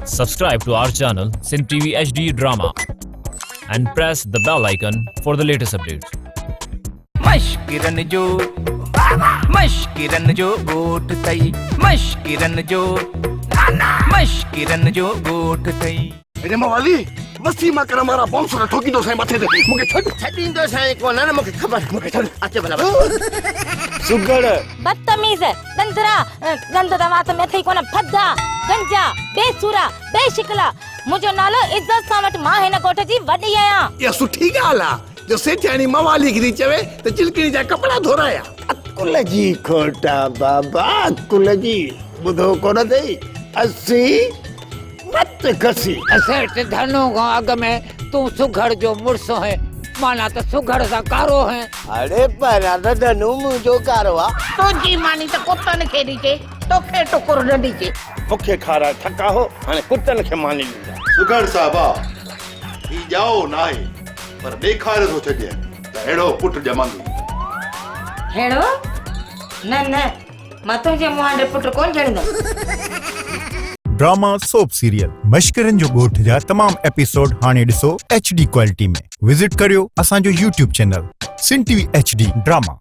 Subscribe to our channel Sin TV HD Drama and press the bell icon for the latest updates. मश्किरन जो गोट तई मश्किरन जो गोट तई अरे मवाली वसी मां कर हमारा बॉम्ब से ठोकी दो साईं मथे ते मुके छॾीं दो साईं कोन न मुखे ख़बर मुखे छॾ अचे भला सुगड़ बदतमीज दंदरा दंद दवात में थई कोन फद्दा गंजा बेसुरा बेशिकला मुजो नालो इज्जत सां वट मां हिन कोठ जी वडी आया ये सुठी गाल आ जो सेठानी मवाली की चवे तो चिलकनी जा कपड़ा धोराया अकुल जी खोटा बाबा अकुल जी बुधो कोन थई असी मत कसी सेठ धनु को अग में तू सुघड़ जो मुर्स है माना तो सुघड़ सा कारो है। अरे पर धनु मुंजो कारो आ तो जी मानी तो कुत्तन खे दीजे तो खे टुकुर न दीजे मुखे खारा थका हो हाने कुत्तन के मानी लींदा सुगड़ साहबा ही जाओ नाहे पर ॾेखारे थो छॾे त अहिड़ो पुट ॼमंदी हेड़ो न मां तुंहिंजे मुंहं पुट कोन ॼणंदमि। ड्रामा सोप सीरियल मश्किरन जो ॻोठ जा तमाम एपिसोड हाणे ॾिसो HD क्वालिटी में विजिट करियो असांजो YouTube चैनल सिन TV HD ड्रामा।